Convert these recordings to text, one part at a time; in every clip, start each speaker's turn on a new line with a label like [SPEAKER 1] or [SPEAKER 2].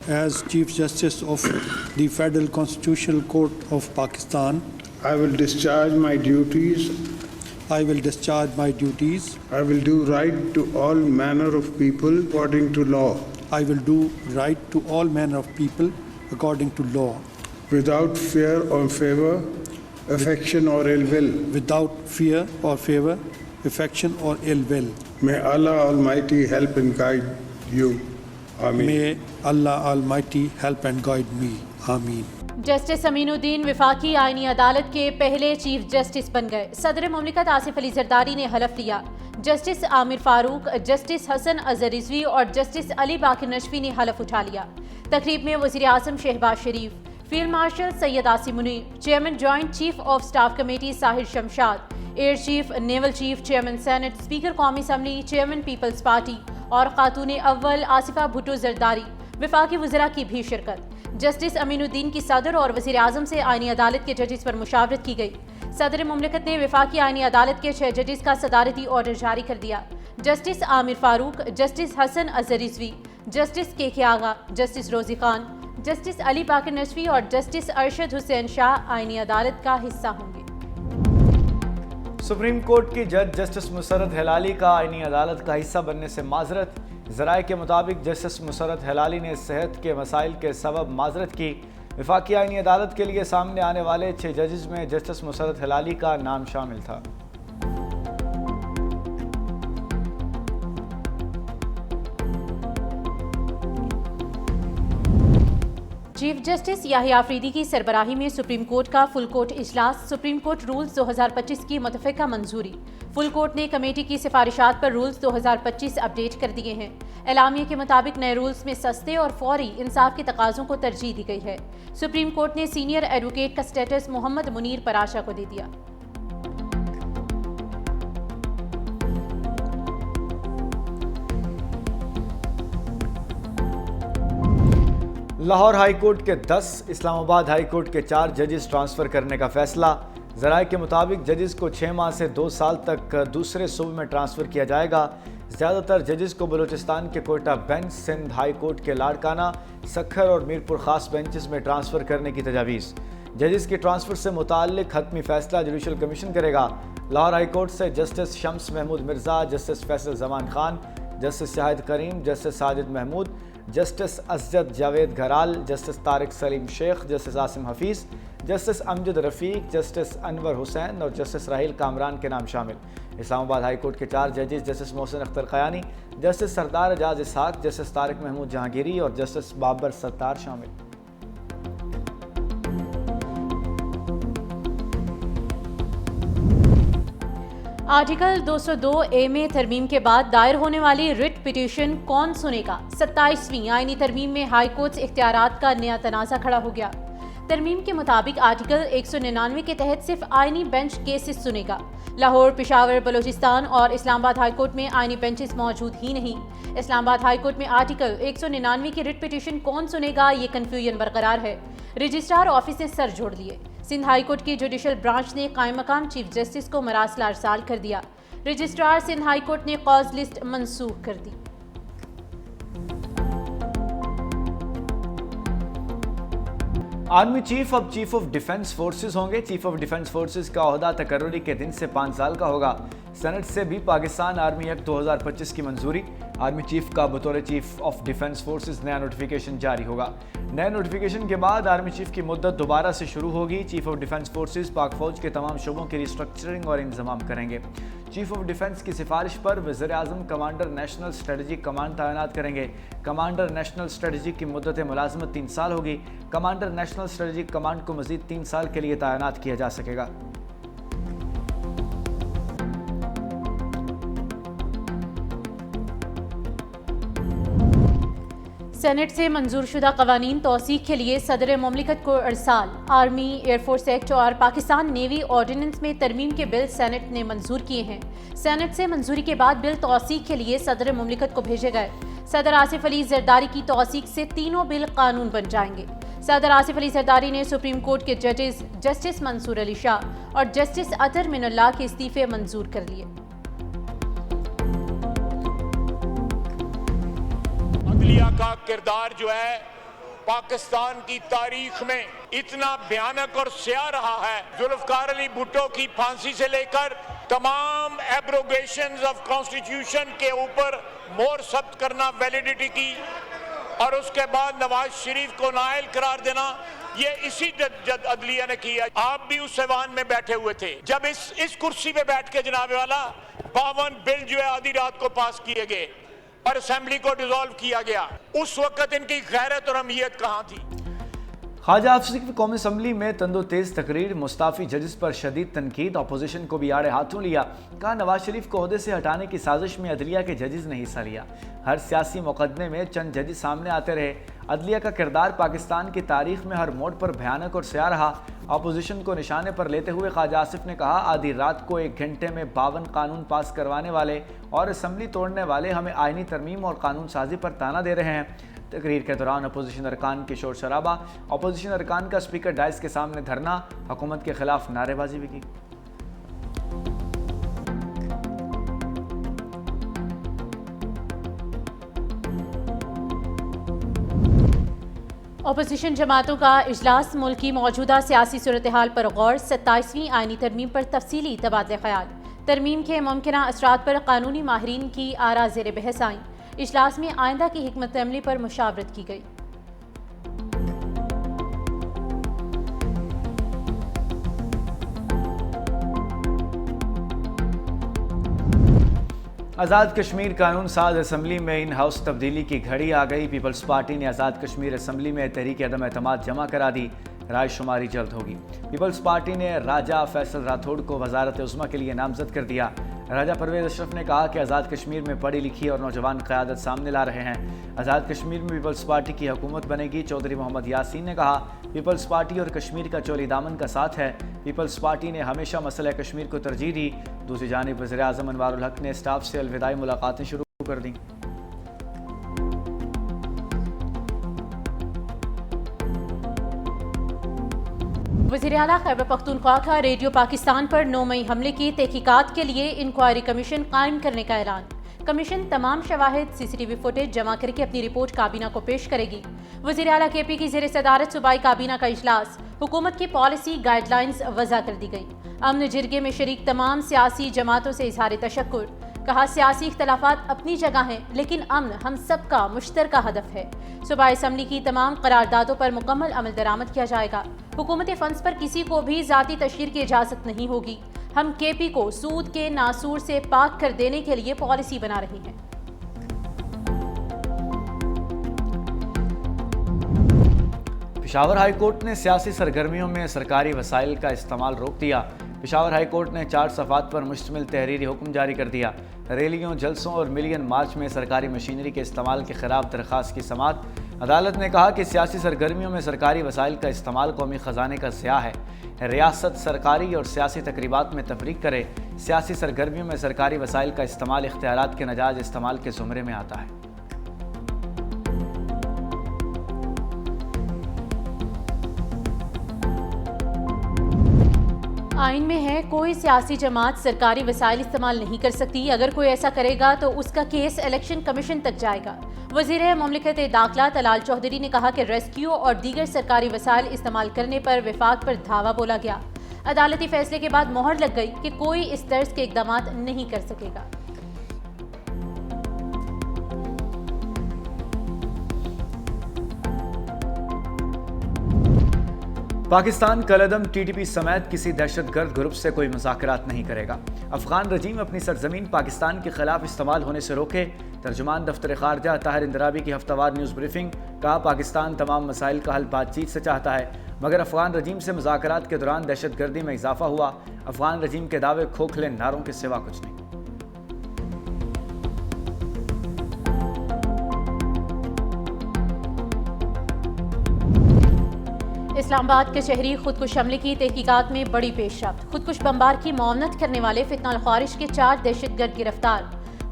[SPEAKER 1] as Chief Justice of the Federal Constitutional Court of Pakistan,
[SPEAKER 2] I will discharge my duties.
[SPEAKER 1] I will discharge my duties.
[SPEAKER 2] I will do right to all manner of people according to law,
[SPEAKER 1] I will do right to all manner of people according to law,
[SPEAKER 2] without fear or favor, affection or ill will.
[SPEAKER 1] without fear or favor, affection or ill will.
[SPEAKER 2] May Allah Almighty help and guide you. Ameen.
[SPEAKER 1] May Allah Almighty help and guide me. Ameen.
[SPEAKER 3] Justice Aminuddin विफाकी आईनी अदालत के पहले chief justice बन गए। सदर मुमलिकत आसिफ अली जरदारी ने हलफ लिया। जस्टिस आमिर फारूक, जस्टिस हसन अजहर रिजवी और जस्टिस अली बाकर नशवी ने हलफ उठा लिया। तकरीब में वज़ीर आज़म Shehbaz Sharif, field marshal Syed Asim Munir, chairman joint chief of staff committee Sahir Shamshad, air chief, naval chief, chairman senate, speaker कौमी असम्बली, चेयरमैन पीपल्स पार्टी और खातून अव्वल आसिफा भुट्टो जरदारी, वफाकी वज़रा की भी शिरकत। जस्टिस अमीनुद्दीन की सदर और वज़ीर आज़म से आईनी अदालत के जजेस पर मुशावरत की गई। सदर मुमलिकत ने वफाकी आईनी अदालत के 6 जजेस का सदारती ऑर्डर जारी कर दिया। Justice Aamir Farooq, justice Hasan Azhar Rizvi, justice K Agha, justice Rozi Khan, justice Ali Baqar Najafi और जस्टिस अरशद हुसैन शाह आईनी अदालत का हिस्सा होंगे।
[SPEAKER 4] सुप्रीम कोर्ट की जज जस्टिस मुसर्रत हिलाली का आईनी अदालत का हिस्सा बनने से माजरत। ज़राए के मुताबिक जस्टिस मुसर्रत हिलाली ने सेहत के मसाइल के सबब माजरत की। वफाकी आईनी अदालत के लिए सामने आने वाले 6 जजेस में जस्टिस मुसर्रत हिलाली का नाम शामिल था।
[SPEAKER 3] चीफ जस्टिस याहिया अफरीदी की सरबराही में सुप्रीम कोर्ट का फुल कोर्ट इजलास। सुप्रीम कोर्ट रूल्स 2025 की मुतफ़िका मंजूरी। फुल कोर्ट ने कमेटी की सिफारिशात पर रूल्स 2025 अपडेट कर दिए हैं। एलामिया के मुताबिक नए रूल्स में सस्ते और फौरी इंसाफ के तकाज़ों को तरजीह दी गई है। सुप्रीम कोर्ट ने सीनियर एडवोकेट का स्टेटस मोहम्मद मुनीर पराशा को दे दिया।
[SPEAKER 4] लाहौर हाई कोर्ट के 10, इस्लामाबाद हाई कोर्ट के 4 जजेस ट्रांसफ़र करने का फैसला। ज़राए के मुताबिक जजेस को 6 माह से 2 साल तक दूसरे सूबे में ट्रांसफ़र किया जाएगा। ज़्यादातर जजेस को बलूचिस्तान के Quetta bench, Sindh high court के लाड़काना, सखर और मीरपुर ख़ास बेंचेस में ट्रांसफ़र करने की तजावीज़। जजेस की ट्रांसफ़र से मुताल्लिक़ हतमी फ़ैसला जुडिशल कमीशन करेगा। लाहौर हाई कोर्ट से justice Shams Mahmood Mirza, justice Faisal Zaman Khan, justice Shahid Karim, justice Sajid Mahmood, justice Asjad Javed Ghural, justice Tariq Saleem Sheikh, justice Asim Hafeez, justice Amjad Rafiq, justice Anwar Hussain और जस्टिस राहिल कामरान के नाम शामिल। इस्लामाबाद हाई कोर्ट के 4 जजेस जस्टिस मोहसिन अख्तर क़यानी, जस्टिस सरदार एजाज इसहाक, जस्टिस तारिक महमूद जहांगीरी और जस्टिस बाबर सत्तार शामिल।
[SPEAKER 3] आर्टिकल 202A में तरमीम के बाद दायर होने वाली रिट पिटीशन कौन सुनेगा। 27वीं आईनी तरमीम में हाई कोर्ट इख्तियारात का नया तनाज़ा खड़ा हो गया। तरमीम के मुताबिक आर्टिकल 199 के तहत सिर्फ आईनी बेंच केसेस सुनेगा। लाहौर, पेशावर, बलूचिस्तान और इस्लामाबाद हाई कोर्ट में आईनी बेंचेस मौजूद ही नहीं। इस्लामाबाद हाई कोर्ट में आर्टिकल 199 की रिट पिटीशन कौन सुनेगा, ये कन्फ्यूजन बरकरार है। रजिस्ट्रार ऑफिस ने सर जोड़ लिए। सिंध हाई कोर्ट की जुडिशल ब्रांच ने कायम मकाम चीफ जस्टिस को मरासला अरसाल कर दिया। रजिस्ट्रार सिंध हाई कोर्ट ने कॉज लिस्ट मनसूख कर दी।
[SPEAKER 4] आर्मी चीफ अब चीफ ऑफ डिफेंस फोर्सेस होंगे। चीफ ऑफ डिफेंस फोर्सेस का ओहदा तकर्रुरी के दिन से 5 साल का होगा। सेनेट से भी पाकिस्तान आर्मी एक्ट 2025 की मंजूरी। आर्मी चीफ का बतौर चीफ ऑफ डिफेंस फोर्सेस नया नोटिफिकेशन जारी होगा। नए नोटिफिकेशन के बाद आर्मी चीफ की मुद्दत दोबारा से शुरू होगी। चीफ ऑफ डिफेंस फोर्सेस पाक फौज के तमाम शोबों की रिस्ट्रक्चरिंग और इंतजाम करेंगे। चीफ ऑफ डिफेंस की सिफारिश पर वज़ीर आज़म कमांडर नेशनल स्ट्रेटजिक कमांड तैनात करेंगे। कमांडर नेशनल स्ट्रेटजिक की मुद्दत मुलाजमत 3 साल होगी। कमांडर नेशनल स्ट्रेटजिक कमांड को मज़ीद 3 साल के लिए तैनात किया जा सकेगा।
[SPEAKER 3] सेनेट से मंजूरशुदा कवानीन तौसीक के लिए सदर मुमलिकत को अरसाल। आर्मी, एयरफोर्स एक्ट और पाकिस्तान नेवी ऑर्डिनेंस में तरमीम के बिल सेनेट ने मंजूर किए हैं। सेनेट से मंजूरी के बाद बिल तौसीक के लिए सदर मुमलिकत को भेजे गए। सदर आसिफ अली जरदारी की तौसीक से तीनों बिल कानून बन जाएंगे। सदर आसिफ अली जरदारी ने सुप्रीम कोर्ट के जजेस जस्टिस मंसूर अली शाह और जस्टिस अतर मिनुल्लाह के इस्तीफे मंजूर कर लिए।
[SPEAKER 5] अदलिया का किरदार जो है पाकिस्तान की तारीख में इतना भयानक और स्याह रहा है। जुल्फकार अली भुट्टो की फांसी से लेकर तमाम एब्रोगेशंस ऑफ कॉन्स्टिट्यूशन के ऊपर मोहर सख्त करना वैलिडिटी की, और उसके बाद नवाज शरीफ को नाअहल करार देना, ये इसी अदलिया ने किया। आप भी उस ऐवान में बैठे हुए थे जब इस कुर्सी पे बैठ के जनाब वाला 52 बिल जो है आधी रात को पास किए गए और असेंबली को डिसॉल्व किया गया। उस वक्त इनकी गैरत और अहमियत कहाँ थी?
[SPEAKER 4] ख्वाजा हफीज की कौमी असम्बली में तंदो तेज़ तकरीर, मुस्ताफ़ी जजिस पर शदीद तनकीद, अपोजिशन को भी आड़े हाथों लिया। कहा नवाज शरीफ को ओहदे से हटाने की साजिश में अदलिया के जजिस ने हिस्सा लिया। हर सियासी मुकदमे में चंद जजिस सामने आते रहे। अदलिया का किरदार पाकिस्तान की तारीख में हर मोड़ पर भयानक और स्याह रहा। अपोजिशन को निशाने पर लेते हुए ख्वाजा आसिफ ने कहा, आधी रात को 1 घंटे में 52 कानून पास करवाने वाले और असम्बली तोड़ने वाले हमें आइनी तरमीम और कानून साजी पर ताना दे रहे हैं। तकरीर के दौरान अपोजिशन अरकान के शोर शराबा, अपोजिशन अरकान का स्पीकर डाइस के सामने धरना, हुकूमत के खिलाफ नारेबाजी भी की।
[SPEAKER 3] अपोजिशन जमातों का इजलास, मुल्क की मौजूदा सियासी सूरत हाल पर गौर, 27वीं आइनी तरमीम पर तफसीली तबादला ख्याल, तरमीम के मुमकिना असरात पर कानूनी माहिरीन की आरा ज़ेर बहस आई। इजलास में आइंदा की हिकमत अमली पर मुशावरत की गई।
[SPEAKER 4] आज़ाद कश्मीर कानून साज असम्बली में इन हाउस तब्दीली की घड़ी आ गई। पीपल्स पार्टी ने आज़ाद कश्मीर असम्बली में तहरीक अदम एतमाद जमा करा दी। राय शुमारी जल्द होगी। पीपल्स पार्टी ने राजा फैसल राठौड़ को वजारत उज़्मा के लिए नामजद कर दिया। राजा परवेज अशरफ ने कहा कि आज़ाद कश्मीर में पढ़ी लिखी और नौजवान क़यादत सामने ला रहे हैं। आज़ाद कश्मीर में पीपल्स पार्टी की हुकूमत बनेगी। चौधरी मोहम्मद यासीन ने कहा, पीपल्स पार्टी और कश्मीर का चोली दामन का साथ है। पीपल्स पार्टी ने हमेशा मसला कश्मीर को तरजीह दी। दूसरी जानिब वज़ीर आज़म अनवारुल हक ने स्टाफ से अलविदाई मुलाकातें शुरू कर दी।
[SPEAKER 3] वज़ीर आला खैबर पख्तूनख्वा का रेडियो पाकिस्तान पर 9 मई हमले की तहकीकात के लिए इंक्वायरी कमीशन कायम करने का ऐलान। कमीशन तमाम शवाहिद, CCTV फुटेज जमा करके अपनी रिपोर्ट काबीना को पेश करेगी। वज़ीर आला KP की ज़ेर सदारत सूबाई काबीना का इजलास, हुकूमत की पॉलिसी गाइडलाइंस वज़ा कर दी गई। अमन जिरगे में शरीक तमाम सियासी जमातों से इजहार तशक्कुर। कहा, सियासी इख्तलाफात अपनी जगह हैं, लेकिन अमन हम सबका मुश्तरका हदफ है। सूबाई असम्बली की तमाम करारदादों पर मुकम्मल अमल दरामद किया जाएगा। हुकूमती फंड्स पर किसी को भी ज़ाती तशहीर की इजाज़त नहीं होगी। हम KP को सूद के नासूर से पाक कर देने के लिए पॉलिसी बना रही हैं।
[SPEAKER 4] पेशावर हाई कोर्ट ने सियासी सरगर्मियों में सरकारी वसाइल का इस्तेमाल रोक दिया। पेशावर हाई कोर्ट ने 4 सफ़ात पर मुश्तमिल तहरीरी हुक्म जारी कर दिया। रैलियों, जलसों और मिलियन मार्च में सरकारी मशीनरी के इस्तेमाल के खिलाफ दरख्वास्त की समाअत। अदालत ने कहा कि सियासी सरगर्मियों में सरकारी वसाइल का इस्तेमाल कौमी ख़जाने का ज़िया है। रियासत सरकारी और सियासी तकरीबात में तफरीक करे। सियासी सरगर्मियों में सरकारी वसाइल का इस्तेमाल इख्तियारात के नाजायज़ इस्तेमाल के ज़ुमरे में आता है।
[SPEAKER 3] आइन में है, कोई सियासी जमात सरकारी वसाइल इस्तेमाल नहीं कर सकती। अगर कोई ऐसा करेगा तो उसका केस इलेक्शन कमीशन तक जाएगा। वज़ीर मुमलिकत दाखिला तलाल चौधरी ने कहा कि रेस्क्यू और दीगर सरकारी वसाइल इस्तेमाल करने पर विफाक पर धावा बोला गया। अदालती फैसले के बाद मोहर लग गई कि कोई इस तर्ज के इक़दाम नहीं कर सकेगा।
[SPEAKER 4] पाकिस्तान कलअदम TTP समेत किसी दहशतगर्द ग्रुप से कोई मुज़ाकरात नहीं करेगा। अफगान रजीम अपनी सरजमीन पाकिस्तान के खिलाफ इस्तेमाल होने से रोके। तर्जुमान दफ्तर खारजा ताहिर इंदराबी की हफ्तावार न्यूज़ ब्रीफिंग। कहा, पाकिस्तान तमाम मसाइल का हल बातचीत से चाहता है, मगर अफगान रजीम से मुज़ाकरात के दौरान दहशतगर्दी में इजाफा हुआ। अफगान रजीम के दावे खोखले नारों के सिवा कुछ नहीं।
[SPEAKER 3] इस्लामाबाद के शहरी खुदकुश हमले की तहकीकात में बड़ी पेशरफ्त। खुदकुश बमबार की मौनत करने वाले फितनाल ख्वारिश के 4 दहशतगर्द गिरफ्तार।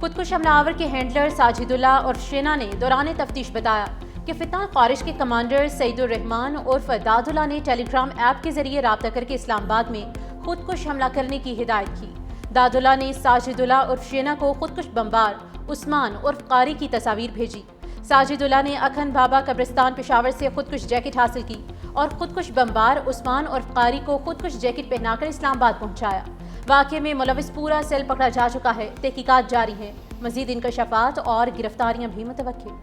[SPEAKER 3] खुदकुश हमलावर के हैंडलर साजिदुल्ला और शेना ने दौरान तफ्तीश बताया कि फितनाल ख्वारिश के कमांडर सईदुर रहमान उर्फ दादुल्ला ने टेलीग्राम ऐप के जरिए राब्ता करके इस्लामाबाद में खुदकुश हमला करने की हिदायत की। दादुल्ला ने साजिदुल्ला उर्फ शेना को खुदकुश बमबार उस्मान उर्फ कारी की तस्वीर भेजी। साजिदुल्लाह ने अखन बाबा कब्रिस्तान पेशावर से खुदकुश जैकेट हासिल की और खुदकुश बमबार उस्मान और कारी को खुदकुश जैकेट पहनाकर इस्लामाबाद पहुंचाया। वाक़े में मुलविस पूरा सेल पकड़ा जा चुका है। तहकीकात जारी है। मजीद इंकशाफात और गिरफ्तारियां भी मुतवक्किल।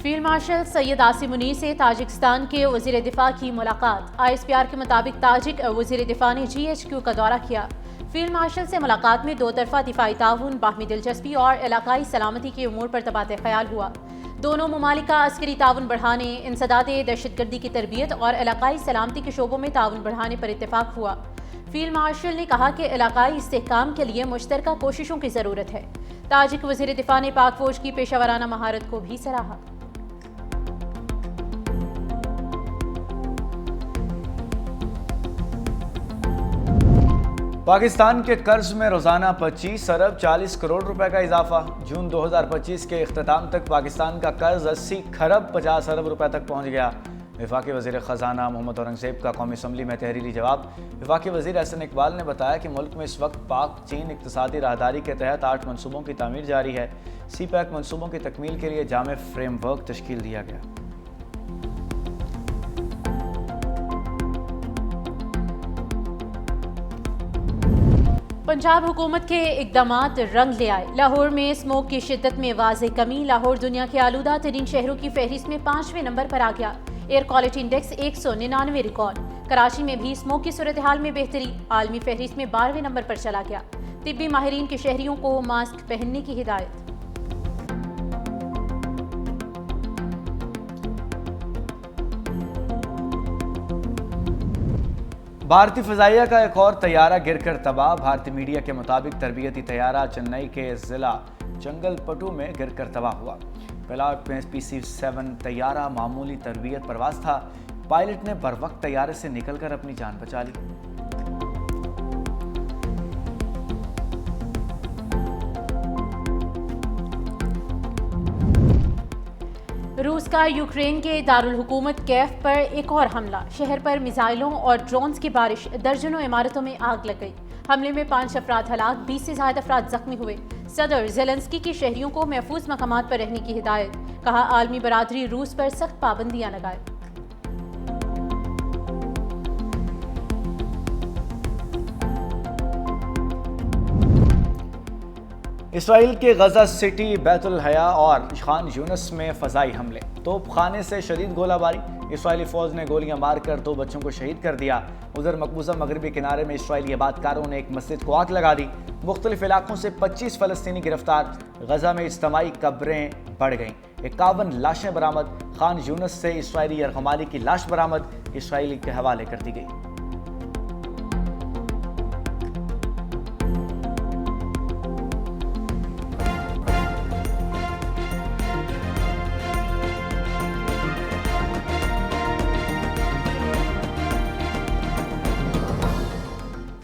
[SPEAKER 3] फील्ड मार्शल सैयद आसिम मुनीर से ताजिकिस्तान के वज़ीर दिफा की मुलाकात। ISPR के मुताबिक ताजिक वज़ीर दिफा ने GHQ का दौरा किया। फील्ड मार्शल से मुलाकात में दो तरफा दिफाई ताउन, बाहमी दिलचस्पी और इलाकाई सलामती के उमूर पर तबादला ख्याल हुआ। दोनों ममालिक का अस्करी ताउन बढ़ाने, इंसदाद दहशतगर्दी की तरबियत और इलाकाई सलामती के शोबों में ताउन बढ़ाने पर इत्तेफाक हुआ। फील्ड मार्शल ने कहा कि इलाकाई इस्तेहकाम के लिए मुश्तरका कोशिशों की ज़रूरत है। ताजिक वज़ीर दिफा ने पाक फौज की पेशावराना महारत को भी सराहा।
[SPEAKER 4] पाकिस्तान के कर्ज में रोजाना 25 अरब 40 करोड़ रुपए का इजाफा। जून 2025 के इख्तिताम तक पाकिस्तान का कर्ज 80 खरब 50 अरब रुपए तक पहुंच गया। वफाकी वज़ीर ख़जाना मोहम्मद औरंगज़ेब का कौमी असम्बली में तहरीरी जवाब। वफाकी वज़ीर अहसन इकबाल ने बताया कि मुल्क में इस वक्त पाक चीन इक़्तिसादी राहदारी के तहत 8 मनसूबों की तामीर जारी है। CPEC मनसूबों की तकमील के लिए जामे फ्रेमवर्क तश्कील दिया गया।
[SPEAKER 3] पंजाब हुकूमत के इकदामात रंग ले आए। लाहौर में स्मोक की शिद्दत में वाज़े कमी। लाहौर दुनिया के आलूदा तरीन शहरों की फहरिस्त में 5वें नंबर पर आ गया। Air quality index 199 record. Karachi में भी स्मोक की सूरत हाल में बेहतरी। आलमी फहरिस्त में 12वें नंबर पर चला गया। तिब्बी माहिरीन के शहरियों को मास्क पहनने की हिदायत।
[SPEAKER 4] भारतीय फ़ज़ाइया का एक और तैयारा गिरकर तबाह। भारतीय मीडिया के मुताबिक तरबियती तैयारा चेन्नई के ज़िला चंगलपटू में गिरकर तबाह हुआ। पायलट में PC-7 तैयारा मामूली तरबियत परवाज था। पायलट ने बरवक्त तैयारे से निकलकर अपनी जान बचा ली।
[SPEAKER 3] रूस का यूक्रेन के दारुल हुकूमत कैफ पर एक और हमला। शहर पर मिसाइलों और ड्रोन्स की बारिश। दर्जनों इमारतों में आग लग गई। हमले में 5 अफराद हलाक, 20 से ज़्यादा अफराद जख्मी हुए। सदर ज़ेलेंस्की की शहरियों को महफूज मकामात पर रहने की हिदायत। कहा, आलमी बरादरी रूस पर सख्त पाबंदियां लगाए।
[SPEAKER 4] इसराइल के गजा सिटी, बैतुल हया और खान यूनस में फ़ज़ाई हमले। तोपखाने से शदीद गोलाबारी। इसराइली फ़ौज ने गोलियां मारकर 2 बच्चों को शहीद कर दिया। उधर मकबूजा मगरबी किनारे में इसराइली आबादकारों ने एक मस्जिद को आग लगा दी। मुख्तलिफ इलाकों से 25 फ़लस्तीनी गिरफ्तार। गजा में इज्तमाई कब्रें बढ़ गईं। 51 लाशें बरामद। खान यूनस से इसराइली यरगमाली की लाश बरामद, इसराइली के हवाले कर दी गई।